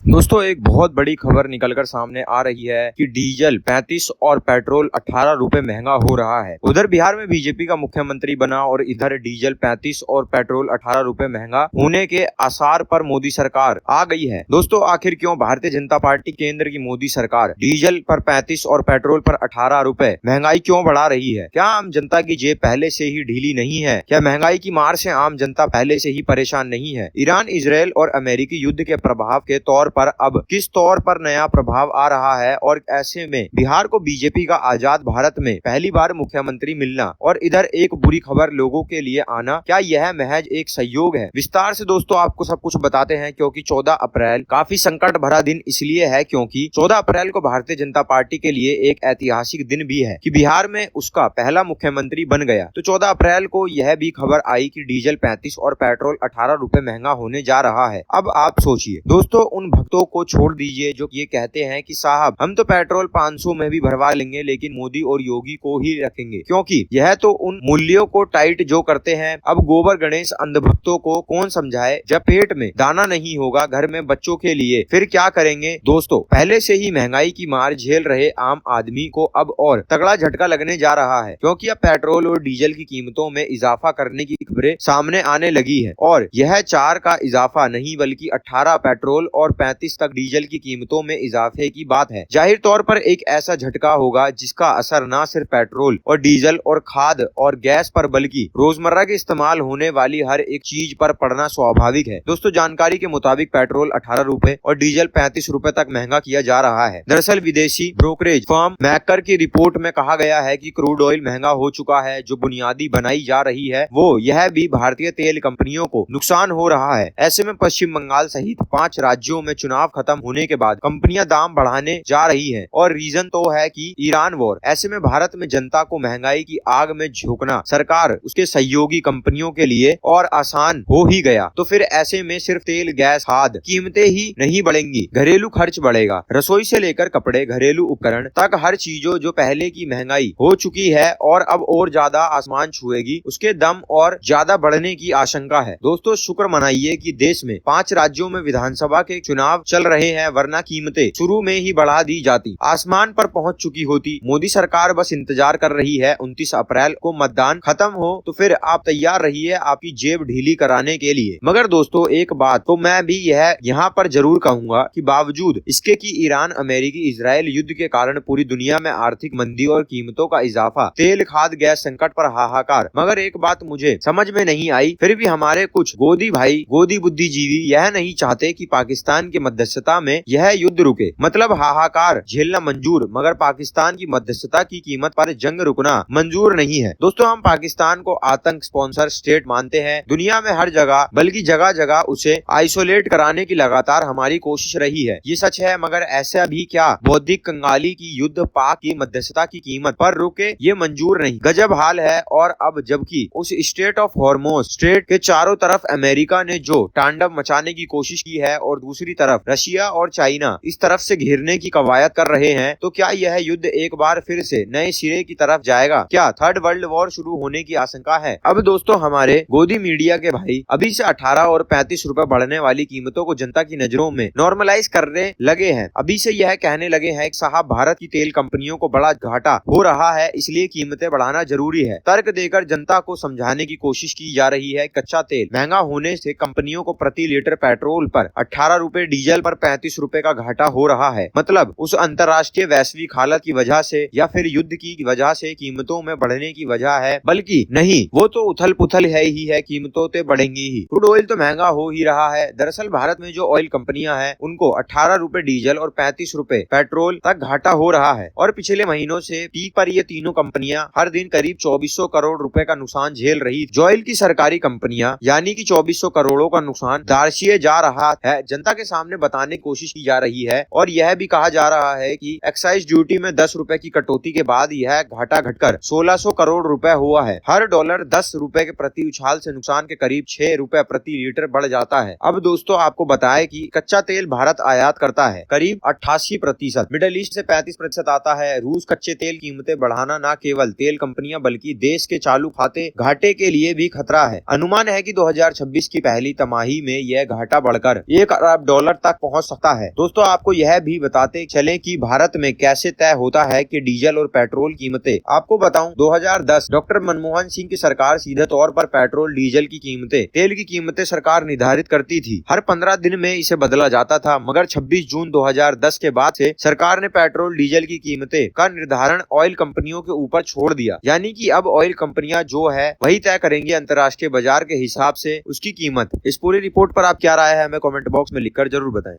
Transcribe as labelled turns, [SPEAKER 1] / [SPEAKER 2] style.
[SPEAKER 1] दोस्तों एक बहुत बड़ी खबर निकलकर सामने आ रही है कि डीजल 35 और पेट्रोल 18 रुपए महंगा हो रहा है। उधर बिहार में बीजेपी का मुख्यमंत्री बना और इधर डीजल 35 और पेट्रोल 18 रुपए महंगा होने के आसार पर मोदी सरकार आ गई है। दोस्तों आखिर क्यों भारतीय जनता पार्टी केंद्र की मोदी सरकार डीजल पर 35 और पेट्रोल पर 18 रुपए महंगाई क्यों बढ़ा रही है? क्या आम जनता की जेब पहले से ही ढीली नहीं है? क्या महंगाई की मार से आम जनता पहले से ही परेशान नहीं है? ईरान, इजरायल और अमेरिकी युद्ध के प्रभाव के तौर पर अब किस तौर पर नया प्रभाव आ रहा है और ऐसे में बिहार को बीजेपी का आजाद भारत में पहली बार मुख्यमंत्री मिलना और इधर एक बुरी खबर लोगों के लिए आना, क्या यह महज एक संयोग है? विस्तार से दोस्तों आपको सब कुछ बताते हैं, क्योंकि 14 अप्रैल काफी संकट भरा दिन इसलिए है क्योंकि 14 अप्रैल को भारतीय जनता पार्टी के लिए एक ऐतिहासिक दिन भी है कि बिहार में उसका पहला मुख्यमंत्री बन गया। तो 14 अप्रैल को यह भी खबर आई कि डीजल 35 और पेट्रोल 18 रुपए महंगा होने जा रहा है। अब आप सोचिए दोस्तों, उन भक्तों को छोड़ दीजिए जो ये कहते हैं कि साहब हम तो पेट्रोल 500 में भी भरवा लेंगे लेकिन मोदी और योगी को ही रखेंगे, क्योंकि यह तो उन मूल्यों को टाइट जो करते हैं। अब गोबर गणेश अंधभक्तों को कौन समझाए? जब पेट में दाना नहीं होगा घर में बच्चों के लिए, फिर क्या करेंगे? दोस्तों पहले से ही महंगाई की मार झेल रहे आम आदमी को अब और तगड़ा झटका लगने जा रहा है, क्योंकि अब पेट्रोल और डीजल की कीमतों में इजाफा करने की खबरें सामने आने लगी है। और यह 4 का इजाफा नहीं बल्कि 18 पेट्रोल और 35 तक डीजल की कीमतों में इजाफे की बात है। जाहिर तौर पर एक ऐसा झटका होगा जिसका असर न सिर्फ पेट्रोल और डीजल और खाद और गैस पर बल्कि रोजमर्रा के इस्तेमाल होने वाली हर एक चीज पर पड़ना स्वाभाविक है। दोस्तों जानकारी के मुताबिक पेट्रोल 18 रुपए और डीजल 35 रुपए तक महंगा किया जा रहा है। दरअसल विदेशी ब्रोकरेज फर्म मैकर की रिपोर्ट में कहा गया है कि क्रूड ऑयल महंगा हो चुका है। जो बुनियादी बनाई जा रही है वो यह भी भारतीय तेल कंपनियों को नुकसान हो रहा है। ऐसे में पश्चिम बंगाल सहित 5 राज्यों में चुनाव खत्म होने के बाद कंपनियां दाम बढ़ाने जा रही हैं और रीजन तो है कि ईरान वॉर। ऐसे में भारत में जनता को महंगाई की आग में झोंकना सरकार उसके सहयोगी कंपनियों के लिए और आसान हो ही गया। तो फिर ऐसे में सिर्फ तेल, गैस, खाद कीमतें ही नहीं बढ़ेंगी, घरेलू खर्च बढ़ेगा। रसोई से लेकर कपड़े, घरेलू उपकरण तक हर चीजों जो पहले की महंगाई हो चुकी है और अब और ज्यादा आसमान छुएगी, उसके दम और ज्यादा बढ़ने की आशंका है। दोस्तों शुक्र मनाइए कि देश में 5 राज्यों में विधानसभा के चुनाव चल रहे हैं, वरना कीमतें शुरू में ही बढ़ा दी जाती, आसमान पर पहुंच चुकी होती। मोदी सरकार बस इंतजार कर रही है 29 अप्रैल को मतदान खत्म हो तो फिर आप तैयार रहिए आपकी जेब ढीली कराने के लिए। मगर दोस्तों एक बात तो मैं भी यह यहाँ पर जरूर कहूंगा कि बावजूद इसके कि ईरान, अमेरिकी, इजरायल युद्ध के कारण पूरी दुनिया में आर्थिक मंदी और कीमतों का इजाफा, तेल, खाद, गैस संकट पर हाहाकार, मगर एक बात मुझे समझ में नहीं आई, फिर भी हमारे कुछ गोदी भाई, गोदी बुद्धिजीवी यह नहीं चाहते कि पाकिस्तान की मध्यस्थता में यह युद्ध रुके। मतलब हाहाकार झेलना मंजूर, मगर पाकिस्तान की मध्यस्थता की कीमत पर जंग रुकना मंजूर नहीं है। दोस्तों हम पाकिस्तान को आतंक स्पॉन्सर स्टेट मानते हैं। दुनिया में हर जगह बल्कि जगह जगह उसे आइसोलेट कराने की लगातार हमारी कोशिश रही है, ये सच है। मगर ऐसा भी क्या बौद्धिक कंगाली की युद्ध पाक की मध्यस्थता की कीमत पर रुके, ये मंजूर नहीं। गजब हाल है। और अब जबकि उस स्टेट ऑफ हॉर्मोज स्ट्रेट के चारों तरफ अमेरिका ने जो तांडव मचाने की कोशिश की है और दूसरी तरफ रशिया और चाइना इस तरफ से घेरने की कवायद कर रहे हैं, तो क्या यह युद्ध एक बार फिर से नए सिरे की तरफ जाएगा? क्या थर्ड वर्ल्ड वॉर शुरू होने की आशंका है? अब दोस्तों हमारे गोदी मीडिया के भाई अभी से 18 और 35 रुपए बढ़ने वाली कीमतों को जनता की नजरों में नॉर्मलाइज करने लगे हैं। अभी से यह कहने लगे हैं कि साहब भारत की तेल कंपनियों को बड़ा घाटा हो रहा है, इसलिए कीमतें बढ़ाना जरूरी है। तर्क देकर जनता को समझाने की कोशिश की जा रही है। कच्चा तेल महंगा होने से कंपनियों को प्रति लीटर पेट्रोल पर 18 रुपए, डीजल पर 35 रुपए का घाटा हो रहा है। मतलब उस अंतर्राष्ट्रीय वैश्विक हालत की वजह से या फिर युद्ध की वजह से कीमतों में बढ़ने की वजह है, बल्कि नहीं, वो तो उथल पुथल है ही है, कीमतों तो बढ़ेंगी ही। क्रूड ऑयल तो महंगा हो ही रहा है। दरअसल भारत में जो ऑयल कंपनियां हैं उनको 18 रुपए डीजल और 35 रुपए पेट्रोल तक घाटा हो रहा है और पिछले महीनों से पीक पर ये तीनों कंपनियां हर दिन करीब 2400 करोड़ रुपए का नुकसान झेल रही। ऑयल की सरकारी कंपनियां यानी कि 2400 करोड़ों का नुकसान दार्शिए जा रहा है, जनता के सामने बताने की कोशिश की जा रही है। और यह भी कहा जा रहा है कि एक्साइज ड्यूटी में 10 रुपए की कटौती के बाद यह घाटा घटकर 1600 करोड़ रुपए हुआ है। हर डॉलर 10 रुपए के प्रति उछाल से नुकसान के करीब 6 रुपए प्रति लीटर बढ़ जाता है। अब दोस्तों आपको बताएं कि कच्चा तेल भारत आयात करता है करीब 88%, मिडिल ईस्ट से 35% आता है। रूस कच्चे तेल कीमतें बढ़ाना न केवल तेल कंपनियां बल्कि देश के चालू खाते घाटे के लिए भी खतरा है। अनुमान है कि 2026 की पहली तिमाही में यह घाटा बढ़कर $1 अरब घर तक पहुंच सकता है। दोस्तों आपको यह भी बताते चलें कि भारत में कैसे तय होता है कि डीजल और पेट्रोल कीमतें। आपको बताऊं 2010 डॉक्टर मनमोहन सिंह की सरकार सीधे तौर पर पेट्रोल डीजल की कीमतें, तेल की कीमतें सरकार निर्धारित करती थी। हर 15 दिन में इसे बदला जाता था, मगर 26 जून 2010 के बाद से सरकार ने पेट्रोल डीजल की कीमतें का निर्धारण ऑयल कंपनियों के ऊपर छोड़ दिया। यानी कि अब ऑयल कंपनियां जो है वही तय करेंगी अंतर्राष्ट्रीय बाजार के हिसाब से उसकी कीमत। इस पूरी रिपोर्ट पर आप क्या राय है हमें कमेंट बॉक्स में लिखकर जरूर बताएं।